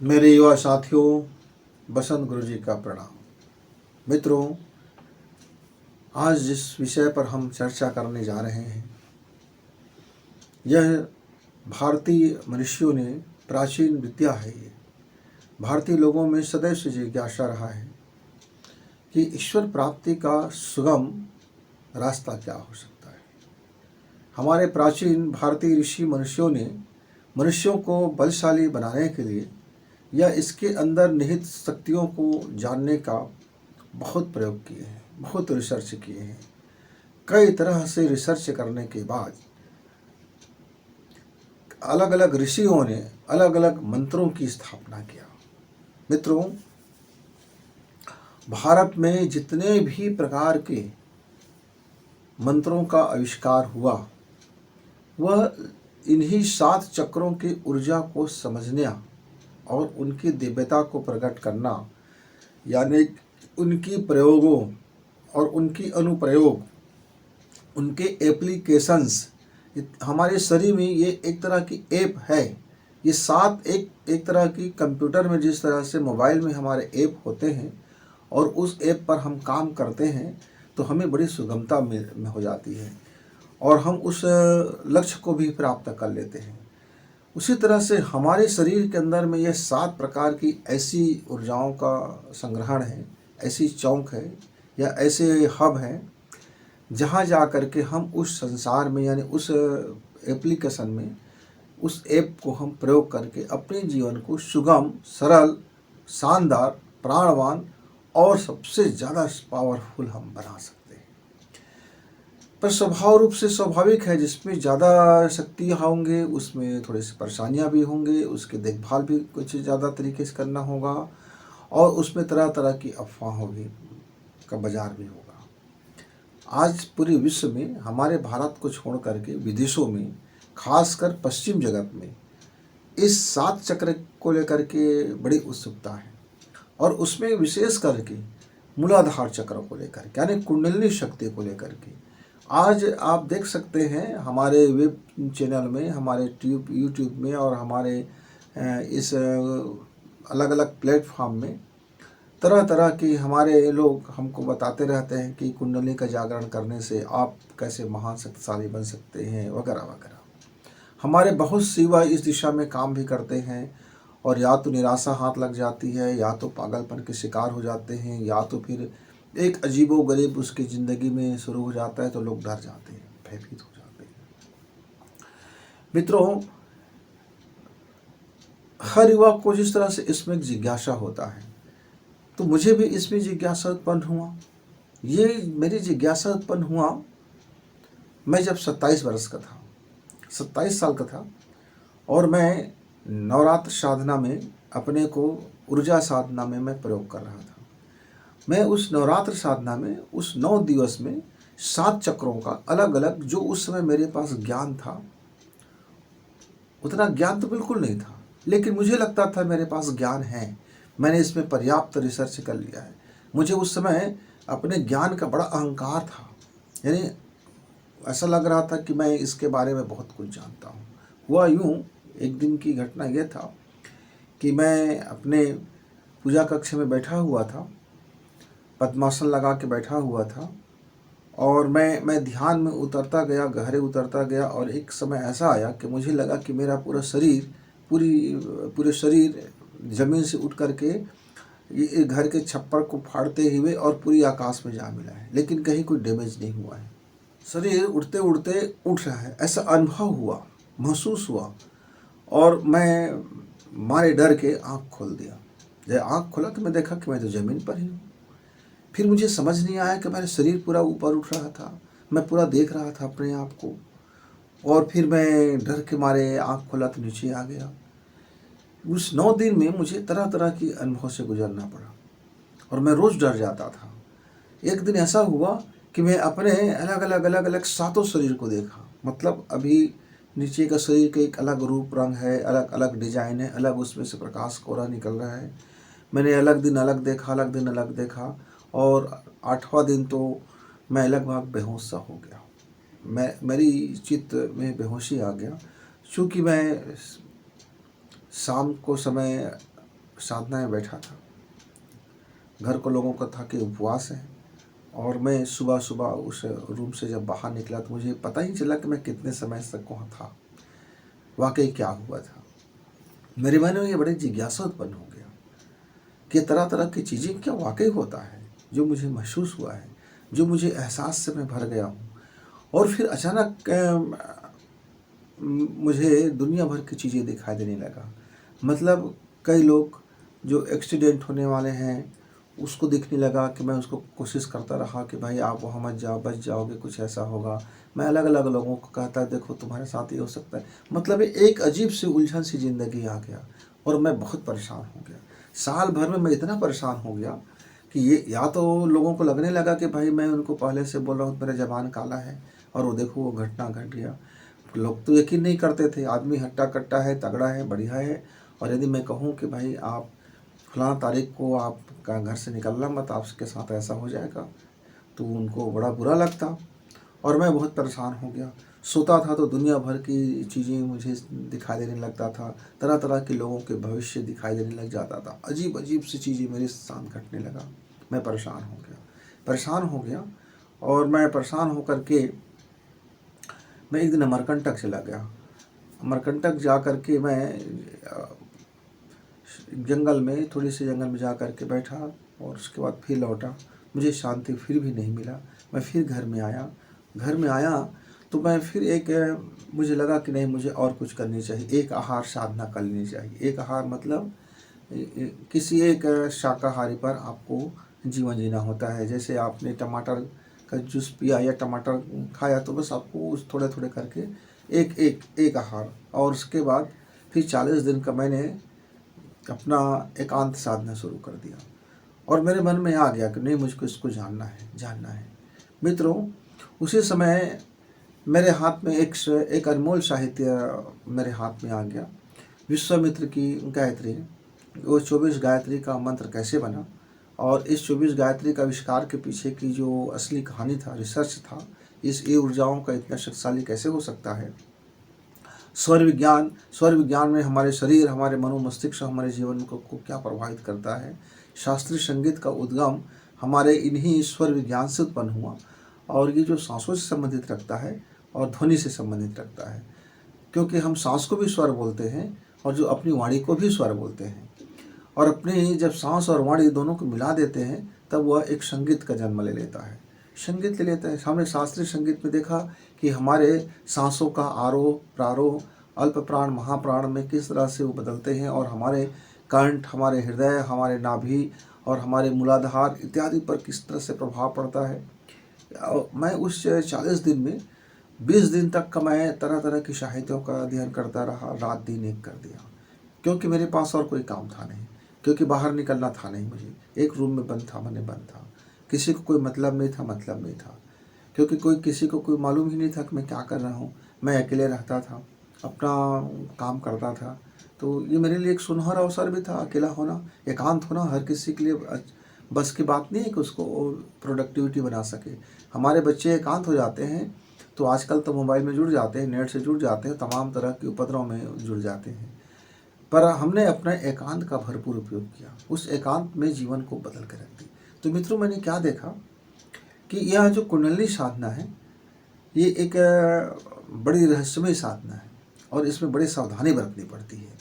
मेरे युवा साथियों, बसंत गुरु जी का प्रणाम। मित्रों, आज जिस विषय पर हम चर्चा करने जा रहे हैं, यह भारतीय मनुष्यों ने प्राचीन विद्या है। ये भारतीय लोगों में सदैव से जिज्ञासा रहा है कि ईश्वर प्राप्ति का सुगम रास्ता क्या हो सकता है। हमारे प्राचीन भारतीय ऋषि मनुष्यों को बलशाली बनाने के लिए या इसके अंदर निहित शक्तियों को जानने का बहुत प्रयोग किए हैं, बहुत रिसर्च किए हैं। कई तरह से रिसर्च करने के बाद अलग अलग ऋषियों ने अलग अलग मंत्रों की स्थापना किया। मित्रों, भारत में जितने भी प्रकार के मंत्रों का आविष्कार हुआ, वह इन्हीं 7 चक्रों की ऊर्जा को समझना और उनकी दिव्यता को प्रकट करना, यानी उनकी प्रयोगों और उनकी अनुप्रयोग, उनके एप्लीकेशंस, हमारे शरीर में ये एक तरह की ऐप है। ये 7 एक तरह की कंप्यूटर में जिस तरह से मोबाइल में हमारे ऐप होते हैं और उस ऐप पर हम काम करते हैं तो हमें बड़ी सुगमता में हो जाती है और हम उस लक्ष्य को भी प्राप्त कर लेते हैं। उसी तरह से हमारे शरीर के अंदर में यह 7 प्रकार की ऐसी ऊर्जाओं का संग्रहण है, ऐसी चौक है या ऐसे हब हैं जहाँ जा कर के हम उस संसार में, यानी उस एप्लीकेशन में, उस ऐप को हम प्रयोग करके अपने जीवन को सुगम, सरल, शानदार, प्राणवान और सबसे ज़्यादा पावरफुल हम बना सकते हैं। पर स्वभाव रूप से स्वाभाविक है, जिसमें ज़्यादा शक्ति होंगे उसमें थोड़ी सी परेशानियां भी होंगे, उसकी देखभाल भी कुछ ज़्यादा तरीके से करना होगा और उसमें तरह तरह की अफवाहों भी का बाजार भी होगा। आज पूरे विश्व में हमारे भारत को छोड़ करके विदेशों में, खासकर पश्चिम जगत में, इस 7 चक्र को लेकर के बड़ी उत्सुकता है और उसमें विशेष करके मूलाधार चक्र को लेकर के, यानी कुंडलिनी शक्ति को लेकर के आज आप देख सकते हैं हमारे वेब चैनल में, हमारे यूट्यूब में और हमारे इस अलग अलग प्लेटफॉर्म में तरह तरह की हमारे लोग हमको बताते रहते हैं कि कुंडली का जागरण करने से आप कैसे महान शक्तिशाली बन सकते हैं वगैरह वगैरह। हमारे बहुत सी युवा इस दिशा में काम भी करते हैं और या तो निराशा हाथ लग जाती है, या तो पागलपन के शिकार हो जाते हैं, या तो फिर एक अजीबोगरीब उसकी ज़िंदगी में शुरू हो जाता है तो लोग डर जाते हैं, भयभीत हो जाते हैं। मित्रों, हर युवा को जिस तरह से इसमें जिज्ञासा होता है, तो मुझे भी इसमें जिज्ञासा उत्पन्न हुआ। ये मेरी जिज्ञासा उत्पन्न हुआ मैं जब 27 वर्ष का था, 27 साल का था और मैं नवरात्र साधना में अपने को ऊर्जा साधना में मैं प्रयोग कर रहा था। मैं उस नवरात्र साधना में उस 9 दिवस में 7 चक्रों का अलग अलग, जो उस समय मेरे पास ज्ञान था, उतना ज्ञान तो बिल्कुल नहीं था, लेकिन मुझे लगता था मेरे पास ज्ञान है, मैंने इसमें पर्याप्त रिसर्च कर लिया है। मुझे उस समय अपने ज्ञान का बड़ा अहंकार था, यानी ऐसा लग रहा था कि मैं इसके बारे में बहुत कुछ जानता हूँ। हुआ यूँ, एक दिन की घटना यह था कि मैं अपने पूजा कक्ष में बैठा हुआ था, पद्मासन लगा के बैठा हुआ था और मैं ध्यान में उतरता गया, गहरे उतरता गया और एक समय ऐसा आया कि मुझे लगा कि मेरा पूरा शरीर, पूरे शरीर ज़मीन से उठ करके ये घर के छप्पर को फाड़ते हुए और पूरी आकाश में जा मिला है, लेकिन कहीं कोई डैमेज नहीं हुआ है। शरीर उड़ते उड़ते उठ रहा है, ऐसा अनुभव हुआ, महसूस हुआ और मैं मारे डर के आँख खोल दिया। जब आँख खोला तो मैं देखा कि मैं तो ज़मीन पर ही हूँ। फिर मुझे समझ नहीं आया कि मेरा शरीर पूरा ऊपर उठ रहा था, मैं पूरा देख रहा था अपने आप को और फिर मैं डर के मारे आँख खोला तो नीचे आ गया। उस 9 दिन में मुझे तरह तरह की अनुभव से गुजरना पड़ा और मैं रोज़ डर जाता था। एक दिन ऐसा हुआ कि मैं अपने अलग अलग 7 शरीर को देखा। मतलब अभी नीचे का शरीर का एक अलग रूप रंग है, अलग अलग डिजाइन है, अलग उसमें से प्रकाश कोरा निकल रहा है। मैंने अलग दिन अलग देखा, अलग दिन अलग देखा और 8वां दिन तो मैं लगभग बेहोश सा हो गया। मेरी चित्त में बेहोशी आ गया, चूँकि मैं शाम को समय साधना में बैठा था। घर को लोगों का था कि उपवास है, और मैं सुबह सुबह उस रूम से जब बाहर निकला तो मुझे पता ही चला कि मैं कितने समय तक वहाँ था, वाकई क्या हुआ था। मेरे मन में ये बड़ी जिज्ञासा उत्पन्न हो गया कि तरह तरह की चीज़ें क्या वाकई होता है, जो मुझे महसूस हुआ है, जो मुझे एहसास से मैं भर गया हूँ। और फिर अचानक मुझे दुनिया भर की चीज़ें दिखाई देने लगा। मतलब कई लोग जो एक्सीडेंट होने वाले हैं उसको दिखने लगा कि मैं उसको कोशिश करता रहा कि भाई आप वहाँ मत जाओ, बच जाओगे, कुछ ऐसा होगा। मैं अलग अलग लोगों को कहता देखो तुम्हारे साथ ये हो सकता है। मतलब एक अजीब सी उलझन सी ज़िंदगी आ गया और मैं बहुत परेशान हो गया। साल भर में मैं इतना परेशान हो गया कि ये या तो लोगों को लगने लगा कि भाई मैं उनको पहले से बोल रहा हूँ मेरा ज़बान काला है, और वो देखो वो घटना घट गया। लोग तो यकीन नहीं करते थे, आदमी हट्टा कट्टा है, तगड़ा है, बढ़िया है। और यदि मैं कहूँ कि भाई आप फलां तारीख को आपका घर से निकलना मत, आपके साथ ऐसा हो जाएगा, तो उनको बड़ा बुरा लगता और मैं बहुत परेशान हो गया। सोता था तो दुनिया भर की चीज़ें मुझे दिखाई देने लगता था, तरह तरह के लोगों के भविष्य दिखाई देने लग जाता था, अजीब अजीब सी चीज़ें मेरे साथ घटने लगा। मैं परेशान हो गया और मैं परेशान होकर के मैं एक दिन अमरकंटक चला गया। अमरकंटक जा कर के मैं जंगल में, थोड़ी सी जंगल में जा कर के बैठा और उसके बाद फिर लौटा। मुझे शांति फिर भी नहीं मिला। मैं फिर घर में आया तो मैं फिर मुझे लगा कि नहीं, मुझे और कुछ करनी चाहिए, एक आहार साधना कर लेनी चाहिए। एक आहार मतलब किसी एक शाकाहारी पर आपको जीवन जीना होता है। जैसे आपने टमाटर का जूस पिया या टमाटर खाया तो बस आपको उस थोड़े थोड़े करके एक आहार, और उसके बाद फिर 40 दिन का मैंने अपना एकांत साधना शुरू कर दिया। और मेरे मन में आ गया कि नहीं, मुझको इसको जानना है। मित्रों, उसी समय मेरे हाथ में एक अनमोल साहित्य मेरे हाथ में आ गया। विश्वामित्र की गायत्री, वो 24 गायत्री का मंत्र कैसे बना, और इस 24 गायत्री का आविष्कार के पीछे की जो असली कहानी था, रिसर्च था, ये ऊर्जाओं का इतना शक्तिशाली कैसे हो सकता है। स्वर विज्ञान में हमारे शरीर, हमारे मनोमस्तिष्क, हमारे जीवन को क्या प्रभावित करता है। शास्त्रीय संगीत का उद्गम हमारे इन्हीं स्वर विज्ञान से उत्पन्न हुआ, और ये जो सांसों से संबंधित रखता है और ध्वनि से संबंधित रखता है, क्योंकि हम सांस को भी स्वर बोलते हैं और जो अपनी वाणी को भी स्वर बोलते हैं। और अपनी जब सांस और वाणी दोनों को मिला देते हैं तब वह एक संगीत का जन्म ले लेता है। संगीत ले लेता है। हमने शास्त्रीय संगीत में देखा कि हमारे सांसों का आरोह प्रारोह, अल्प प्राण महाप्राण में किस तरह से वो बदलते हैं, और हमारे कंठ, हमारे हृदय, हमारे नाभि और हमारे मूलाधार इत्यादि पर किस तरह से प्रभाव पड़ता है। मैं उस 40 दिन में 20 दिन तक का मैं तरह तरह की साहित्यों का अध्ययन करता रहा, रात दिन एक कर दिया, क्योंकि मेरे पास और कोई काम था नहीं, क्योंकि बाहर निकलना था नहीं मुझे। एक रूम में बंद था, किसी को कोई मतलब नहीं था, क्योंकि किसी को कोई मालूम ही नहीं था कि मैं क्या कर रहा हूँ। मैं अकेले रहता था, अपना काम करता था, तो ये मेरे लिए एक सुनहरा अवसर भी था। अकेला होना, एकांत होना हर किसी के लिए बस की बात नहीं है कि उसको प्रोडक्टिविटी बना सके। हमारे बच्चे एकांत हो जाते हैं तो आजकल तो मोबाइल में जुड़ जाते हैं, नेट से जुड़ जाते हैं, तमाम तरह के उपद्रव में जुड़ जाते हैं। पर हमने अपना एकांत का भरपूर उपयोग किया, उस एकांत में जीवन को बदल कर रख दी। तो मित्रों, मैंने क्या देखा कि यह जो कुंडली साधना है, ये एक बड़ी रहस्यमय साधना है और इसमें बड़ी सावधानी बरतनी पड़ती है।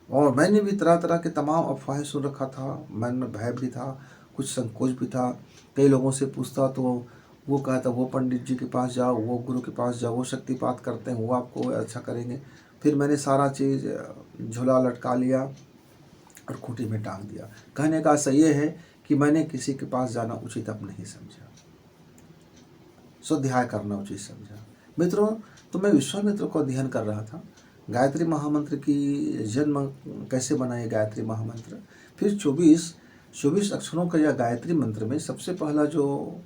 और मैंने भी तरह तरह के तमाम अफवाहें सुन रखा था, मन में भय भी था, कुछ संकोच भी था। कई लोगों से पूछता तो वो कहता वो पंडित जी के पास जाओ, वो गुरु के पास जाओ, वो शक्तिपात करते हैं, वो आपको अच्छा करेंगे। फिर मैंने सारा चीज़ झोला लटका लिया और खूंटी में टांग दिया। कहने का सही ये है कि मैंने किसी के पास जाना उचित अब नहीं समझा, स्वाध्याय करना उचित समझा। मित्रों, तो मैं विश्वामित्र को अध्ययन कर रहा था, गायत्री महामंत्र की जन्म कैसे बना ये गायत्री महामंत्र। फिर 24 अक्षरों का यह गायत्री मंत्र में सबसे पहला जो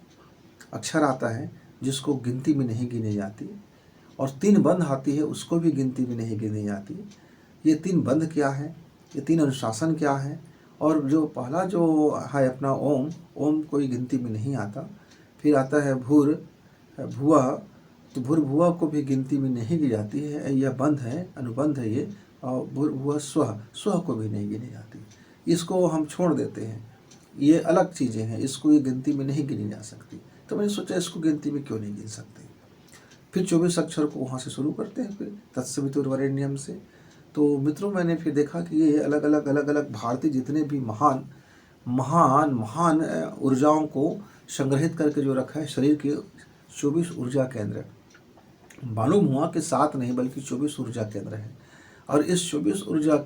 अक्षर आता है जिसको गिनती में नहीं गिनी जाती, और 3 बंध आती है उसको भी गिनती में नहीं गिनी जाती। ये 3 बंध क्या है, ये 3 अनुशासन क्या है, और जो पहला जो है अपना ओम कोई गिनती में नहीं आता। फिर आता है भुआ, तो भुआ को भी गिनती में नहीं गिनी जाती है, यह बंध है, अनुबंध है ये। और भुआ स्व को भी नहीं गिनी जाती। इसको हम छोड़ देते हैं, ये अलग चीज़ें हैं, इसको ये गिनती में नहीं गिनी जा सकती। तो मैंने सोचा इसको गिनती में क्यों नहीं गिन सकते। फिर 24 अक्षर को वहाँ से शुरू करते हैं, फिर तत्सवितुर्वरेण्यम से। तो मित्रों, मैंने फिर देखा कि ये अलग अलग भारतीय जितने भी महान महान महान ऊर्जाओं को संग्रहित करके जो रखा है शरीर के 24 ऊर्जा केंद्र, मालूम हुआ कि 7 नहीं बल्कि 24 ऊर्जा केंद्र है। और इस 24 ऊर्जा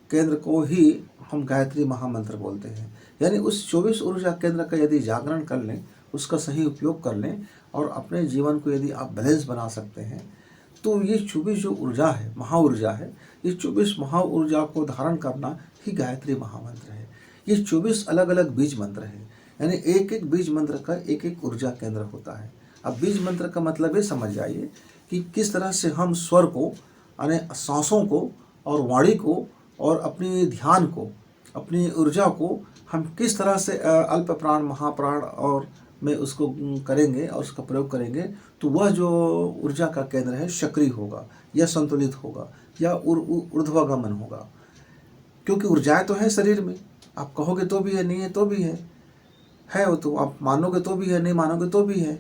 केंद्र को ही हम गायत्री महामंत्र बोलते हैं। यानी उस 24 ऊर्जा केंद्र का यदि जागरण कर लें, उसका सही उपयोग कर लें और अपने जीवन को यदि आप बैलेंस बना सकते हैं, तो ये 24 जो ऊर्जा है, महाऊर्जा है, ये 24 महाऊर्जा को धारण करना ही गायत्री महामंत्र है। ये 24 अलग अलग बीज मंत्र है, यानी एक एक बीज मंत्र का एक एक ऊर्जा केंद्र होता है। अब बीज मंत्र का मतलब ये समझ जाइए कि किस तरह से हम स्वर को, यानी सांसों को और वाणी को और अपनी ध्यान को, अपनी ऊर्जा को हम किस तरह से अल्प प्राण, महाप्राण और में उसको करेंगे और उसका प्रयोग करेंगे, तो वह जो ऊर्जा का केंद्र है सक्रिय होगा या संतुलित होगा या ऊर्ध्वगमन होगा। क्योंकि ऊर्जाएं तो है शरीर में, आप कहोगे तो भी है, नहीं है तो भी है वो तो आप मानोगे तो भी है, नहीं मानोगे तो भी है।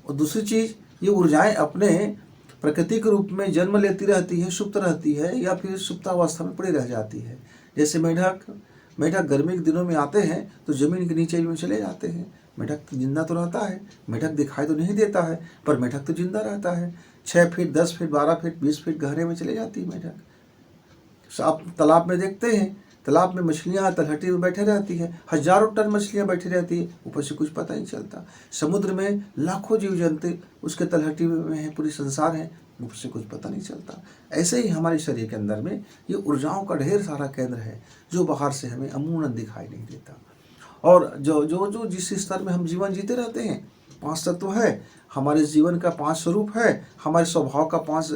और दूसरी चीज़, ये ऊर्जाएं अपने प्राकृतिक रूप में जन्म लेती रहती है, सुप्त रहती है या फिर सुप्तावस्था में पड़ी रह जाती है। जैसे मेढक गर्मी के दिनों में आते हैं तो ज़मीन के नीचे में चले जाते हैं। मेढक जिंदा तो रहता है, मेढक दिखाई तो नहीं देता है, पर मेढक तो जिंदा रहता है। 6 फीट, 10 फीट, 12 फीट, 20 फीट गहरे में चले जाती है मेढक। आप तालाब में देखते हैं, तालाब में मछलियाँ तलहटी में बैठे रहती है, हजारों टन मछलियाँ बैठी रहती है, ऊपर से कुछ पता नहीं चलता। समुद्र में लाखों जीव जंतु उसके तलहटी में है, पूरी संसार है, ऊपर से कुछ पता नहीं चलता। ऐसे ही हमारे शरीर के अंदर में ये ऊर्जाओं का ढेर सारा केंद्र है जो बाहर से हमें अमूमन दिखाई नहीं देता। और जो जिस स्तर में हम जीवन जीते रहते हैं, 5 तत्व है, हमारे जीवन का 5 स्वरूप है, हमारे स्वभाव का 5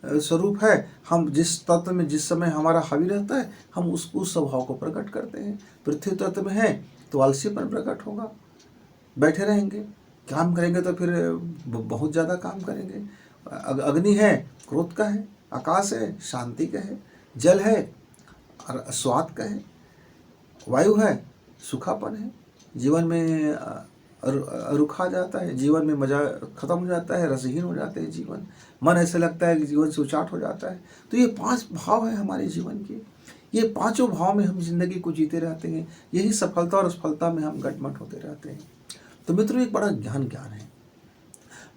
स्वरूप है। हम जिस तत्व में जिस समय हमारा हावी रहता है, हम उस स्वभाव को प्रकट करते हैं। पृथ्वी तत्व में है तो आलसीपन प्रकट होगा, बैठे रहेंगे, काम करेंगे तो फिर बहुत ज़्यादा काम करेंगे। अग्नि है, क्रोध का है, आकाश है, शांति का है, जल है, स्वाद का है, वायु है, सूखापन है, जीवन में रुखा जाता है, जीवन में मजा खत्म हो जाता है, रसहीन हो जाते हैं जीवन, मन ऐसे लगता है कि जीवन से उचाट हो जाता है। तो ये 5 भाव है हमारे जीवन के, ये 5 भाव में हम जिंदगी को जीते रहते हैं। यही सफलता और असफलता में हम गटमट होते रहते हैं। तो मित्रों, एक बड़ा ज्ञान है,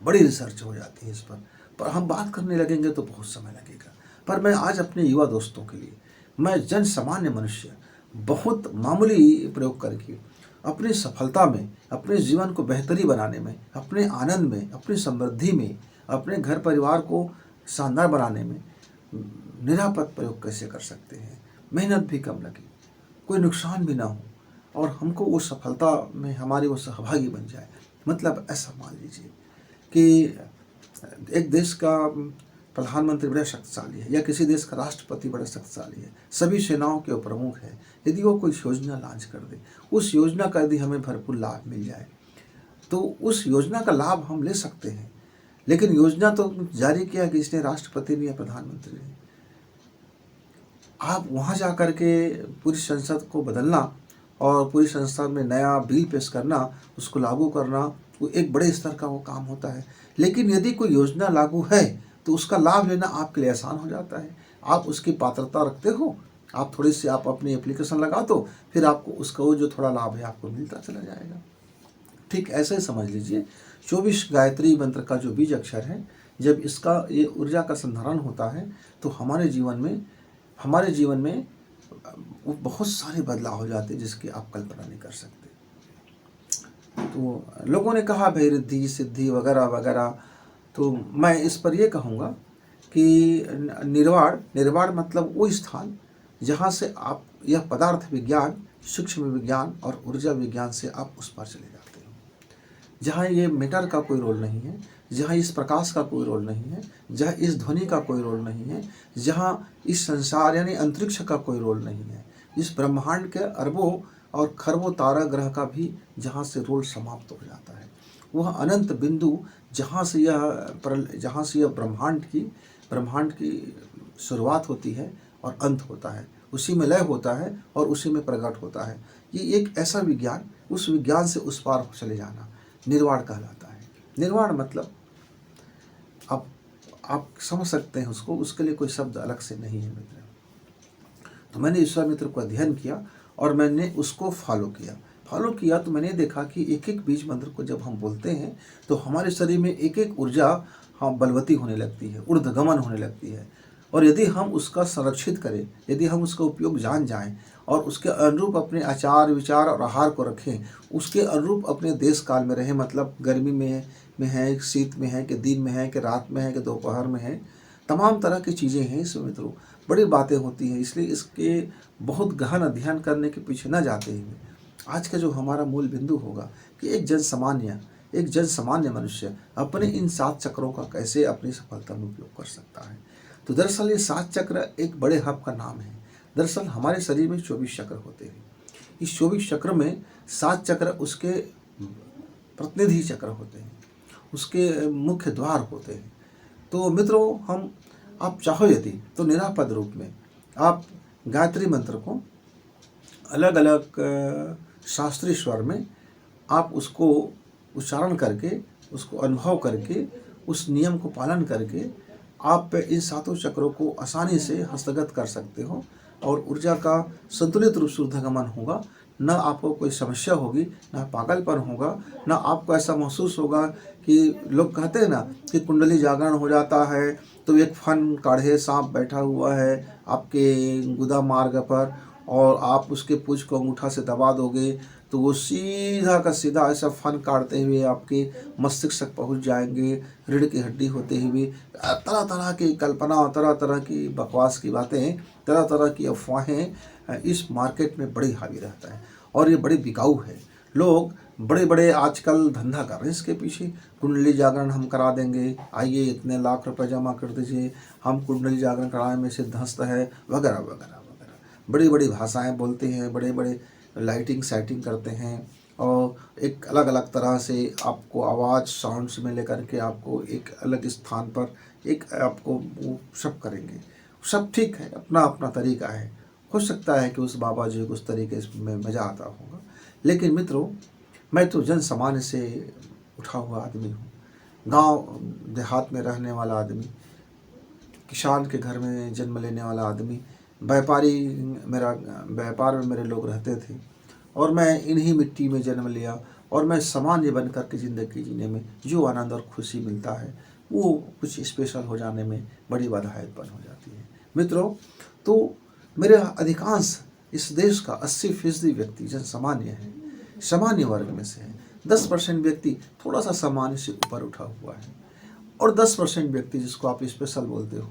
बड़ी रिसर्च हो जाती है इस पर हम बात करने लगेंगे तो बहुत समय लगेगा। पर मैं आज अपने युवा दोस्तों के लिए, मैं जन सामान्य मनुष्य, बहुत मामूली प्रयोग करके अपनी सफलता में, अपने जीवन को बेहतरी बनाने में, अपने आनंद में, अपनी समृद्धि में, अपने घर परिवार को शानदार बनाने में निरापद प्रयोग कैसे कर सकते हैं, मेहनत भी कम लगे, कोई नुकसान भी ना हो और हमको वो सफलता में हमारी वो सहभागी बन जाए। मतलब ऐसा मान लीजिए कि एक देश का प्रधानमंत्री बड़ा शक्तिशाली है या किसी देश का राष्ट्रपति बड़ा शक्तिशाली है, सभी सेनाओं के प्रमुख है। यदि वो कोई योजना लॉन्च कर दे, उस योजना का यदि हमें भरपूर लाभ मिल जाए तो उस योजना का लाभ हम ले सकते हैं। लेकिन योजना तो जारी किया किसने, राष्ट्रपति ने या प्रधानमंत्री ने। आप वहाँ जा कर के पूरी संसद को बदलना और पूरी संसद में नया बिल पेश करना, उसको लागू करना, वो एक बड़े स्तर का वो काम होता है। लेकिन यदि कोई योजना लागू है तो उसका लाभ लेना आपके लिए आसान हो जाता है। आप उसकी पात्रता रखते हो, आप थोड़ी सी आप अपनी एप्लीकेशन लगा दो, फिर आपको उसका वो जो थोड़ा लाभ है आपको मिलता चला जाएगा। ठीक ऐसे ही समझ लीजिए 24 गायत्री मंत्र का जो बीज अक्षर है, जब इसका ये ऊर्जा का संधारण होता है तो हमारे जीवन में वो बहुत सारे बदलाव हो जाते हैं जिसकी आप कल्पना नहीं कर सकते। तो लोगों ने कहा भाई रिद्धि सिद्धि वगैरह वगैरह, तो मैं इस पर यह कहूँगा कि निर्वाण मतलब वो स्थान जहाँ से आप यह पदार्थ विज्ञान, सूक्ष्म विज्ञान और ऊर्जा विज्ञान से आप उस पर चले जाते हो, जहाँ ये मीटर का कोई रोल नहीं है, जहाँ इस प्रकाश का कोई रोल नहीं है, जहाँ इस ध्वनि का कोई रोल नहीं है, जहाँ इस संसार यानी अंतरिक्ष का कोई रोल नहीं है, इस ब्रह्मांड के अरबों और खरबों तारा ग्रह का भी जहाँ से रोल समाप्त हो जाता है, वह अनंत बिंदु जहाँ से यह ब्रह्मांड की शुरुआत होती है और अंत होता है, उसी में लय होता है और उसी में प्रकट होता है। ये एक ऐसा विज्ञान, उस विज्ञान से उस पार चले जाना निर्वाण कहलाता है। निर्वाण मतलब आप समझ सकते हैं उसको, उसके लिए कोई शब्द अलग से नहीं है मित्र। तो मैंने विश्वामित्र को अध्ययन किया और मैंने उसको फॉलो किया तो मैंने देखा कि एक एक बीज मंत्र को जब हम बोलते हैं तो हमारे शरीर में एक एक ऊर्जा बलवती होने लगती है, ऊर्ध्वगमन होने लगती है। और यदि हम उसका संरक्षित करें, यदि हम उसका उपयोग जान जाएं और उसके अनुरूप अपने आचार विचार और आहार को रखें, उसके अनुरूप अपने देश काल में रहें, मतलब गर्मी में है, शीत में है, कि दिन में है, कि रात में है, कि दोपहर में है, तमाम तरह की चीज़ें हैं इसमें मित्रों, बड़ी बातें होती हैं। इसलिए इसके बहुत गहन अध्ययन करने के पीछे न जाते हुए आज का जो हमारा मूल बिंदु होगा कि एक जन सामान्य मनुष्य अपने इन 7 चक्रों का कैसे अपनी सफलता में उपयोग कर सकता है। तो दरअसल ये 7 चक्र एक बड़े हब का नाम है। दरअसल हमारे शरीर में 24 चक्र होते हैं। इस 24 चक्र में 7 चक्र उसके प्रतिनिधि चक्र होते हैं, उसके मुख्य द्वार होते हैं। तो मित्रों, आप चाहो यदि तो निरापद रूप में आप गायत्री मंत्र को अलग अलग शास्त्रीय स्वर में आप उसको उच्चारण करके, उसको अनुभव करके, उस नियम को पालन करके आप इन 7 चक्रों को आसानी से हस्तगत कर सकते हो और ऊर्जा का संतुलित रूप से ऊर्ध्वगमन होगा। न आपको कोई समस्या होगी, न पागलपन होगा, न आपको ऐसा महसूस होगा कि लोग कहते हैं ना कि कुंडली जागरण हो जाता है तो एक फन काढ़े सांप बैठा हुआ है आपके गुदा मार्ग पर और आप उसके पूंछ को अंगूठा से दबा दोगे तो वो सीधा का सीधा ऐसा फन काटते हुए आपके मस्तिष्क तक पहुंच जाएंगे, रीढ़ की हड्डी होते हुए। तरह तरह की कल्पना, तरह तरह की बकवास की बातें, तरह तरह की अफवाहें इस मार्केट में बड़ी हावी रहता है और ये बड़ी बिकाऊ है। लोग बड़े बड़े आजकल धंधा कर रहे हैं इसके पीछे। कुंडली जागरण हम करा देंगे, आइए इतने लाख रुपए जमा कर दीजिए, हम कुंडली जागरण कराने में सिद्धहस्त है, वगैरह वगैरह वगैरह। बड़ी बड़ी भाषाएं बोलते हैं, बड़े बड़े लाइटिंग साइटिंग करते हैं और एक अलग अलग तरह से आपको आवाज़ साउंड्स में लेकर के आपको एक अलग स्थान पर एक आपको वो सब करेंगे। सब ठीक है, अपना अपना तरीका है। हो सकता है कि उस बाबा जी को उस तरीके में मज़ा आता होगा, लेकिन मित्रों मैं तो जन सामान्य से उठा हुआ आदमी हूँ, गांव देहात में रहने वाला आदमी, किसान के घर में जन्म लेने वाला आदमी, व्यापार में मेरे लोग रहते थे और मैं इन्हीं मिट्टी में जन्म लिया और मैं सामान्य बन कर के ज़िंदगी जीने में जो आनंद और खुशी मिलता है वो कुछ स्पेशल हो जाने में बड़ी बाधाएं उत्पन्न हो जाती है मित्रों। तो मेरे अधिकांश इस देश का 80% व्यक्ति जन सामान्य है, सामान्य वर्ग में से है। 10% व्यक्ति थोड़ा सा सामान्य से ऊपर उठा हुआ है और 10% व्यक्ति जिसको आप स्पेशल बोलते हो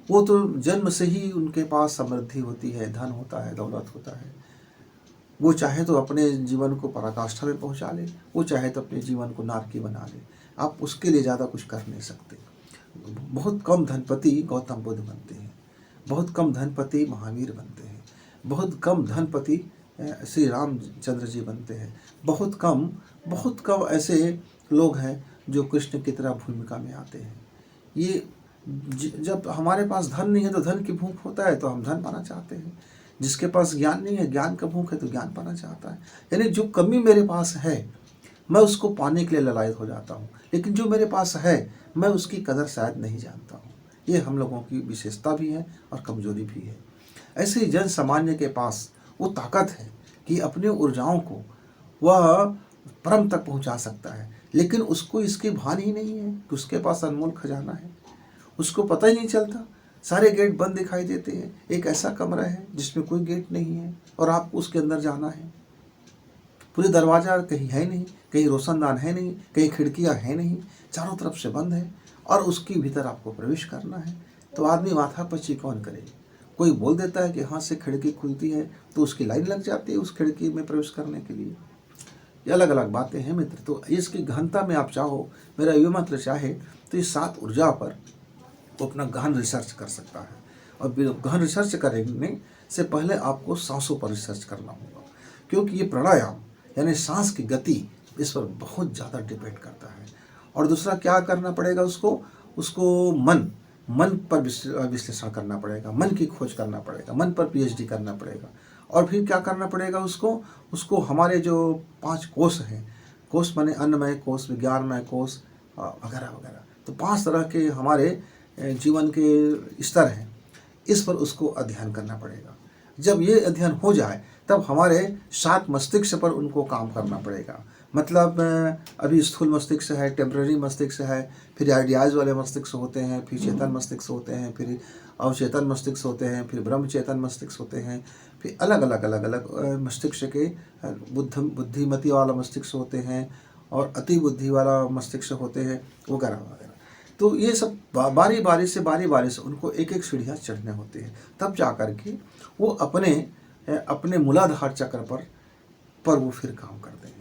वो तो जन्म से ही उनके पास समृद्धि होती है, धन होता है, दौलत होता है। वो चाहे तो अपने जीवन को पराकाष्ठा में पहुंचा ले, वो चाहे तो अपने जीवन को नारकी बना ले, आप उसके लिए ज़्यादा कुछ कर नहीं सकते। बहुत कम धनपति गौतम बुद्ध बनते हैं, बहुत कम धनपति महावीर बनते हैं, बहुत कम धनपति श्री रामचंद्र जी बनते हैं, बहुत कम ऐसे लोग हैं जो कृष्ण की तरह भूमिका में आते हैं। ये जब हमारे पास धन नहीं है तो धन की भूख होता है तो हम धन पाना चाहते हैं, जिसके पास ज्ञान नहीं है, ज्ञान का भूख है तो ज्ञान पाना चाहता है। यानी जो कमी मेरे पास है मैं उसको पाने के लिए ललायत हो जाता हूँ, लेकिन जो मेरे पास है मैं उसकी कदर शायद नहीं जानता हूँ। ये हम लोगों की विशेषता भी है और कमजोरी भी है। ऐसे ही जन सामान्य के पास वो ताकत है कि अपनी ऊर्जाओं को वह परम तक पहुँचा सकता है, लेकिन उसको इसकी भान ही नहीं है कि उसके पास अनमोल खजाना है। उसको पता ही नहीं चलता, सारे गेट बंद दिखाई देते हैं। एक ऐसा कमरा है जिसमें कोई गेट नहीं है और आपको उसके अंदर जाना है। पूरे दरवाज़ा कहीं है नहीं, कहीं रोशनदान है नहीं, कहीं खिड़कियां है नहीं, चारों तरफ से बंद है और उसके भीतर आपको प्रवेश करना है। तो आदमी माथापच्ची कौन करे? कोई बोल देता है कि हाथ से खिड़की खुलती है तो उसकी लाइन लग जाती है उस खिड़की में प्रवेश करने के लिए। ये अलग अलग बातें हैं मित्र। तो इसकी गहनता में आप चाहो, मेरा युवा मित्र चाहे तो इस 7 ऊर्जा पर वो अपना गहन रिसर्च कर सकता है। और गहन रिसर्च करने से पहले आपको सांसों पर रिसर्च करना होगा, क्योंकि ये प्राणायाम यानी सांस की गति इस पर बहुत ज़्यादा डिपेंड करता है। और दूसरा क्या करना पड़ेगा उसको मन मन पर विश्लेषण करना पड़ेगा, मन की खोज करना पड़ेगा, मन पर पीएचडी करना पड़ेगा। और फिर क्या करना पड़ेगा उसको हमारे जो 5 कोश हैं, कोश माने अन्नमय कोश, विज्ञानमय कोश वगैरह वगैरह, तो 5 तरह के हमारे जीवन के स्तर हैं, इस पर उसको अध्ययन करना पड़ेगा। जब ये अध्ययन हो जाए तब हमारे 7 मस्तिष्क पर उनको काम करना पड़ेगा। मतलब अभी स्थूल मस्तिष्क है, टेम्पररी मस्तिष्क है, फिर आइडियाज़ वाले मस्तिष्क होते हैं, फिर चेतन मस्तिष्क होते हैं, फिर अवचेतन मस्तिष्क होते हैं, फिर ब्रह्म चेतन मस्तिष्क होते हैं, फिर अलग अलग मस्तिष्क के बुद्धिमती वाला मस्तिष्क होते हैं और अति बुद्धि वाला मस्तिष्क होते हैं वगैरह वगैरह। तो ये सब बारी बारी से उनको एक एक सीढ़ियाँ चढ़ने होते हैं, तब जा कर के वो अपने मूलाधार चक्र पर वो फिर काम करते हैं।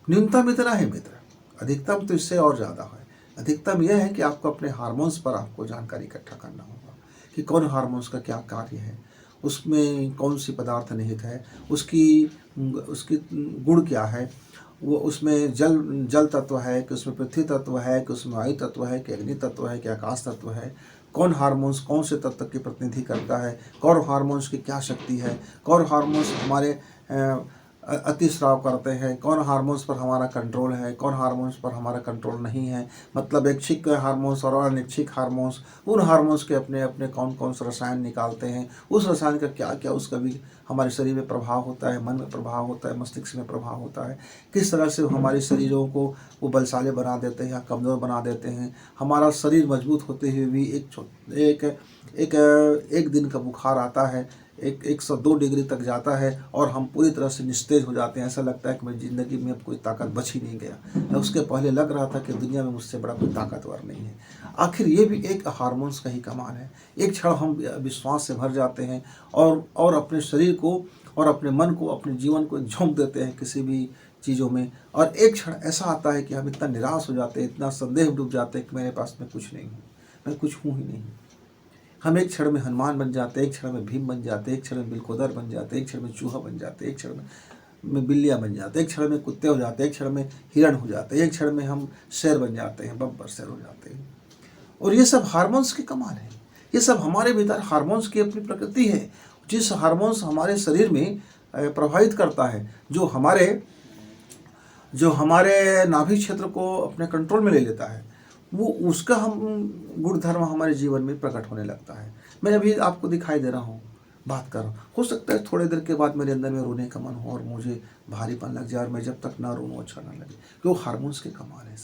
न्यूनतम इतना है मित्र, अधिकतम तो इससे और ज़्यादा है। अधिकतम यह है कि आपको अपने हार्मोन्स पर आपको जानकारी इकट्ठा करना होगा कि कौन हार्मोन्स का क्या कार्य है, उसमें कौन सी पदार्थ निहित है, उसकी गुण क्या है, वो उसमें जल तत्व है कि उसमें पृथ्वी तत्व है कि उसमें वायु तत्व है कि अग्नि तत्व है कि आकाश तत्व है, कौन हार्मोन्स कौन से तत्व की प्रतिनिधि करता है, कौन हार्मोन्स की क्या शक्ति है, कौन हार्मोन्स हमारे अतिस्राव करते हैं, कौन हार्मोन्स पर हमारा कंट्रोल है, कौन हार्मोन्स पर हमारा कंट्रोल नहीं है। मतलब ऐच्छिक हार्मोन्स और अनैच्छिक हार्मोन्स, उन हार्मोन्स के अपने अपने कौन कौन से रसायन निकालते हैं, उस रसायन का क्या क्या उसका भी हमारे शरीर में प्रभाव होता है, मन में प्रभाव होता है, मस्तिष्क में प्रभाव होता है, किस तरह से हमारे शरीरों को वो बलशाले बना देते हैं या कमज़ोर बना देते हैं। हमारा शरीर मजबूत होते हुए भी एक दिन का बुखार आता है, 102 डिग्री तक जाता है और हम पूरी तरह से निस्तेज हो जाते हैं। ऐसा लगता है कि मेरी ज़िंदगी में अब कोई ताकत बच ही नहीं गया। उसके पहले लग रहा था कि दुनिया में मुझसे बड़ा कोई ताकतवर नहीं है। आखिर ये भी एक हार्मोन्स का ही कमाल है। एक क्षण हम विश्वास से भर जाते हैं और अपने शरीर को और अपने मन को, अपने जीवन को झोंक देते हैं किसी भी चीज़ों में, और एक क्षण ऐसा आता है कि हम इतना निराश हो जाते हैं, इतना संदेह डूब जाते हैं कि मेरे पास में कुछ नहीं हूँ, मैं कुछ हूँ ही नहीं। हम एक क्षण में हनुमान बन जाते, एक क्षण में भीम बन जाते, एक क्षण में बिलकोदर बन जाते, एक क्षण में चूहा बन जाते, एक क्षण में बिल्लियाँ बन जाते, एक क्षण में कुत्ते हो जाते, एक क्षण में हिरण हो जाते, एक क्षण में हम शेर बन जाते हैं, बब्बर शेर हो जाते हैं। और ये सब हार्मोन्स के कमाल है। ये सब हमारे भीतर हार्मोन्स की अपनी प्रकृति है। जिस हार्मोन्स हमारे शरीर में प्रभावित करता है, जो हमारे नाभि क्षेत्र को अपने कंट्रोल में ले लेता है, वो उसका हम गुण धर्म हमारे जीवन में प्रकट होने लगता है। मैं अभी आपको दिखाई दे रहा हूँ, बात कर रहा हूँ, हो सकता है थोड़ी देर के बाद मेरे अंदर में रोने का मन हो और मुझे भारीपन लग जाए और मैं जब तक ना रोऊं अच्छा ना लगे, क्यों? हार्मोन्स के कमाल है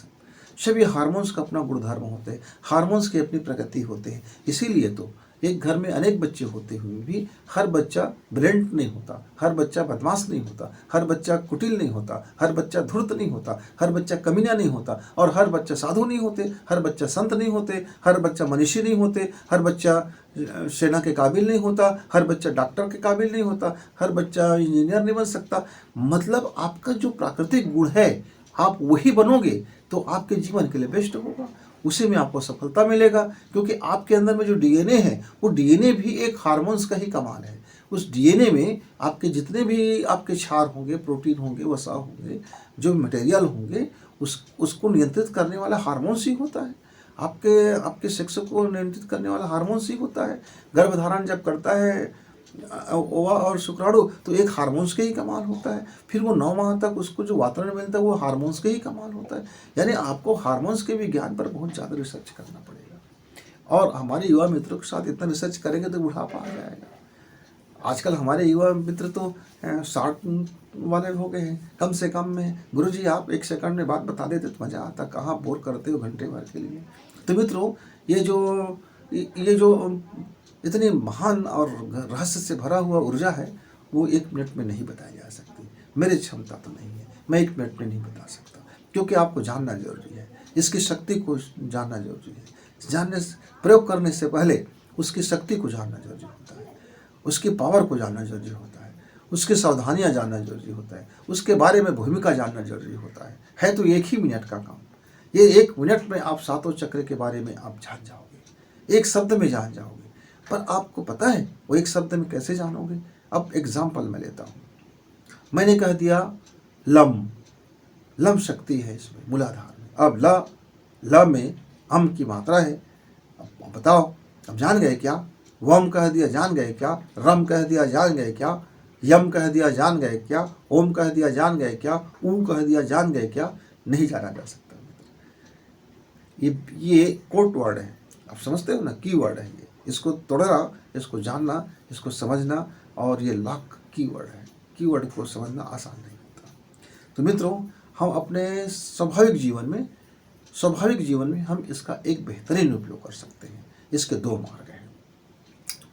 सब ये हार्मोन्स का अपना गुणधर्म होते हैं, हार्मोन्स की अपनी प्रकृति होते हैं। इसीलिए तो एक घर में अनेक बच्चे होते हुए भी हर बच्चा ब्रिलियंट नहीं होता, हर बच्चा बदमाश नहीं होता, हर बच्चा कुटिल नहीं होता, हर बच्चा धूर्त नहीं होता, हर बच्चा कमीना नहीं होता, और हर बच्चा साधु नहीं होते, हर बच्चा संत नहीं होते, हर बच्चा मनीषी नहीं होते, हर बच्चा सेना के काबिल नहीं होता, हर बच्चा डॉक्टर के काबिल नहीं होता, हर बच्चा इंजीनियर नहीं बन सकता। मतलब आपका जो प्राकृतिक गुण है आप वही बनोगे तो आपके जीवन के लिए बेस्ट होगा, उसी में आपको सफलता मिलेगा। क्योंकि आपके अंदर में जो डीएनए है वो डीएनए भी एक हार्मोन्स का ही कमाल है। उस डीएनए में आपके जितने भी आपके क्षार होंगे, प्रोटीन होंगे, वसा होंगे, जो मटेरियल होंगे, उसको नियंत्रित करने वाला हार्मोन्स ही होता है। आपके सेक्स को नियंत्रित करने वाला हार्मोन्स ही होता है। गर्भधारण जब करता है ओवा और शुक्राणु तो एक हार्मोन्स के ही कमाल होता है। फिर वो 9 माह तक उसको जो वातावरण मिलता है वो हार्मोन्स के ही कमाल होता है। यानी आपको हार्मोन्स के विज्ञान पर बहुत ज़्यादा रिसर्च करना पड़ेगा। और हमारे युवा मित्रों के साथ इतना रिसर्च करेंगे तो बुढ़ापा आ जाएगा। आजकल हमारे युवा मित्र तो 60 वाले हो गए हैं कम से कम में। गुरुजी आप 1 सेकंड में बात बता देते तो मज़ा आता, कहाँ बोर करते हो घंटे भर के लिए। तो मित्रों ये जो इतनी महान और रहस्य से भरा हुआ ऊर्जा है वो 1 मिनट में नहीं बताई जा सकती। मेरी क्षमता तो नहीं है, मैं 1 मिनट में नहीं बता सकता, क्योंकि आपको जानना जरूरी है, इसकी शक्ति को जानना जरूरी है। प्रयोग करने से पहले उसकी शक्ति को जानना जरूरी होता है, उसकी पावर को जानना जरूरी होता है, उसकी सावधानियाँ जानना जरूरी होता है, उसके बारे में भूमिका जानना जरूरी होता है तो 1 ही मिनट का काम। ये 1 मिनट में आप 7 चक्र के बारे में आप जान जाओगे, 1 शब्द में जान जाओगे। पर आपको पता है वो 1 शब्द में कैसे जानोगे? अब एग्जाम्पल मैं लेता हूँ। मैंने कह दिया लम शक्ति है इसमें मूलाधार में। अब ल में अम की मात्रा है अब बताओ, अब जान गए क्या? वम कह दिया, जान गए क्या? रम कह दिया, जान गए क्या? यम कह दिया, जान गए क्या? ओम कह दिया, जान गए क्या? ऊ कह दिया, जान गए क्या? नहीं जाना जा सकता। ये कोड वर्ड है, आप समझते हो ना, की वर्ड है ये। इसको तोड़ना, इसको जानना, इसको समझना, और ये लॉक की वर्ड है। की वर्ड को समझना आसान नहीं होता। तो मित्रों, हम अपने स्वाभाविक जीवन में हम इसका एक बेहतरीन उपयोग कर सकते हैं। इसके दो मार्ग हैं।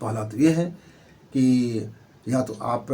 पहला तो ये है कि या तो आप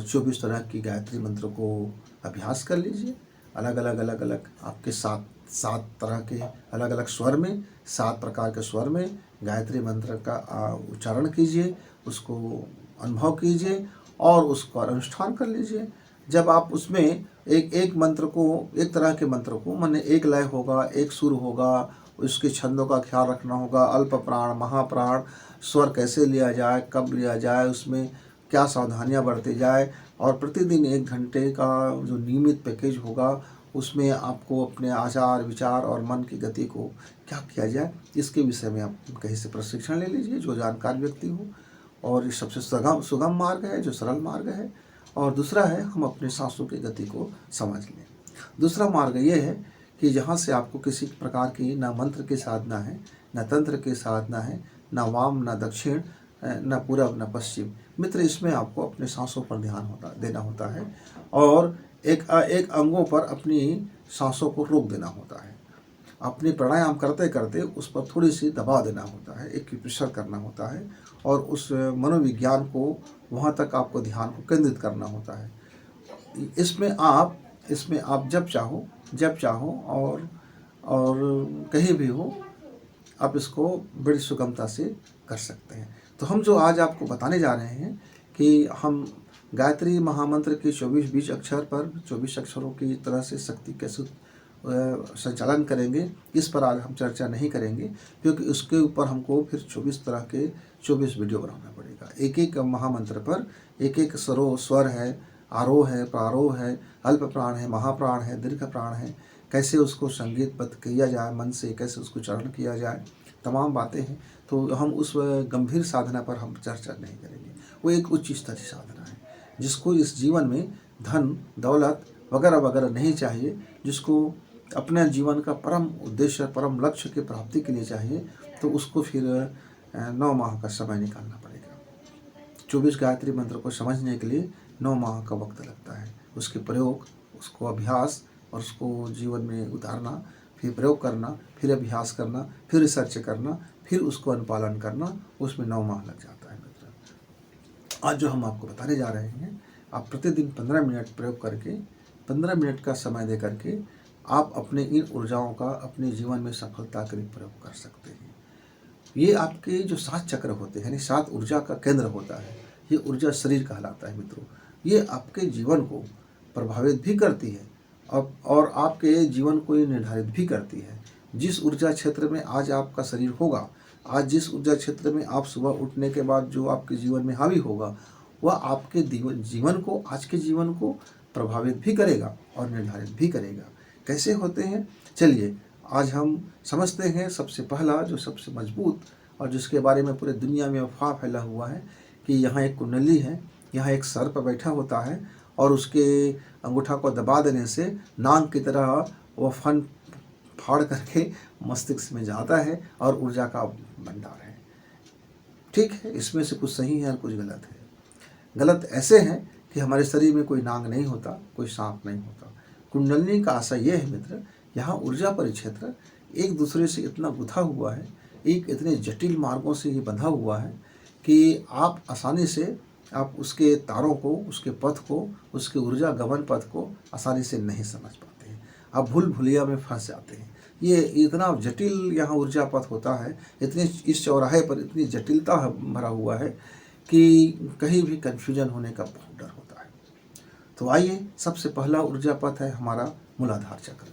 24 तरह की गायत्री मंत्र को अभ्यास कर लीजिए, अलग अलग आपके सात तरह के अलग अलग स्वर में, 7 प्रकार के स्वर में गायत्री मंत्र का उच्चारण कीजिए, उसको अनुभव कीजिए और उसका अनुष्ठान कर लीजिए। जब आप उसमें एक मंत्र को, एक तरह के मंत्र को, माने एक लय होगा, एक सुर होगा, उसके छंदों का ख्याल रखना होगा, अल्प प्राण, महाप्राण, स्वर कैसे लिया जाए, कब लिया जाए, उसमें क्या सावधानियां बरती जाए, और प्रतिदिन 1 घंटे का जो नियमित पैकेज होगा उसमें आपको अपने आचार विचार और मन की गति को क्या किया जाए, इसके विषय में आप कहीं से प्रशिक्षण ले लीजिए जो जानकार व्यक्ति हो। और ये सबसे सुगम मार्ग है, जो सरल मार्ग है। और दूसरा है, हम अपने सांसों की गति को समझ लें। दूसरा मार्ग ये है कि जहाँ से आपको किसी प्रकार की न मंत्र की साधना है, न तंत्र की साधना है, न वाम न दक्षिण, न पूरब न पश्चिम। मित्र, इसमें आपको अपने सांसों पर ध्यान देना होता है, और एक अंगों पर अपनी सांसों को रोक देना होता है। अपनी प्राणायाम करते करते उस पर थोड़ी सी दबाव देना होता है, एक प्रेशर करना होता है, और उस मनोविज्ञान को वहाँ तक आपको ध्यान को केंद्रित करना होता है। इसमें आप जब चाहो और कहीं भी हो, आप इसको बड़ी सुगमता से कर सकते हैं। तो हम जो आज आपको बताने जा रहे हैं कि हम गायत्री महामंत्र के 24 बीज अक्षर पर 24 अक्षरों की तरह से शक्ति कैसे संचालन करेंगे, इस पर आज हम चर्चा नहीं करेंगे, क्योंकि उसके ऊपर हमको फिर 24 तरह के 24 वीडियो बनाना पड़ेगा। एक एक महामंत्र पर एक एक स्वर है, आरोह है, प्रारोह है, अल्प प्राण है, महाप्राण है, दीर्घ प्राण है, कैसे उसको संगीतबद्ध किया जाए, मन से कैसे उसको चरण किया जाए, तमाम बातें हैं। तो हम उस गंभीर साधना पर हम चर्चा नहीं करेंगे। वो एक उच्च स्तरीय साधना है, जिसको इस जीवन में धन दौलत वगैरह वगैरह नहीं चाहिए, जिसको अपने जीवन का परम उद्देश्य, परम लक्ष्य की प्राप्ति के लिए चाहिए, तो उसको फिर 9 माह का समय निकालना पड़ेगा। 24 गायत्री मंत्र को समझने के लिए 9 माह का वक्त लगता है। उसके प्रयोग, उसको अभ्यास और उसको जीवन में उतारना, फिर प्रयोग करना, फिर अभ्यास करना, फिर रिसर्च करना, फिर उसको अनुपालन करना, उसमें 9 माह लग जाता है मित्र। आज जो हम आपको बताने जा रहे हैं, आप प्रतिदिन 15 मिनट प्रयोग करके, 15 मिनट का समय दे करके आप अपने इन ऊर्जाओं का अपने जीवन में सफलता के लिए प्रयोग कर सकते हैं। ये आपके जो 7 चक्र होते हैं, यानी 7 ऊर्जा का केंद्र होता है, ये ऊर्जा शरीर कहलाता है मित्रों। ये आपके जीवन को प्रभावित भी करती है और आपके जीवन को ये निर्धारित भी करती है। जिस ऊर्जा क्षेत्र में आज आपका शरीर होगा, आज जिस ऊर्जा क्षेत्र में आप सुबह उठने के बाद जो आपके जीवन में हावी होगा, वह आपके जीवन को, आज के जीवन को प्रभावित भी करेगा और निर्धारित भी करेगा। कैसे होते हैं, चलिए आज हम समझते हैं। सबसे पहला, जो सबसे मजबूत और जिसके बारे में पूरे दुनिया में अफवाह फैला हुआ है कि यहाँ एक कुंडली है, यहाँ एक सर्प बैठा होता है, और उसके अंगूठा को दबा देने से नाग की तरह वह फन फाड़ करके मस्तिष्क में जाता है और ऊर्जा का भंडार है। ठीक है, इसमें से कुछ सही है और कुछ गलत है। गलत ऐसे है कि हमारे शरीर में कोई नाग नहीं होता, कोई सांप नहीं होता। कुंडलिनी का आशय यह है मित्र, यहाँ ऊर्जा परिक्षेत्र एक दूसरे से इतना गुथा हुआ है, एक इतने जटिल मार्गों से ये बंधा हुआ है कि आप आसानी से आप उसके तारों को, उसके पथ को, उसके ऊर्जा गमन पथ को आसानी से नहीं समझ पाते हैं। आप भूल भुलैया में फंस जाते हैं। ये इतना जटिल यहाँ ऊर्जा पथ होता है, इतने इस चौराहे पर इतनी जटिलता भरा हुआ है कि कहीं भी कन्फ्यूजन होने का बहुत डर होता है। तो आइए, सबसे पहला ऊर्जा पथ है हमारा मूलाधार चक्र।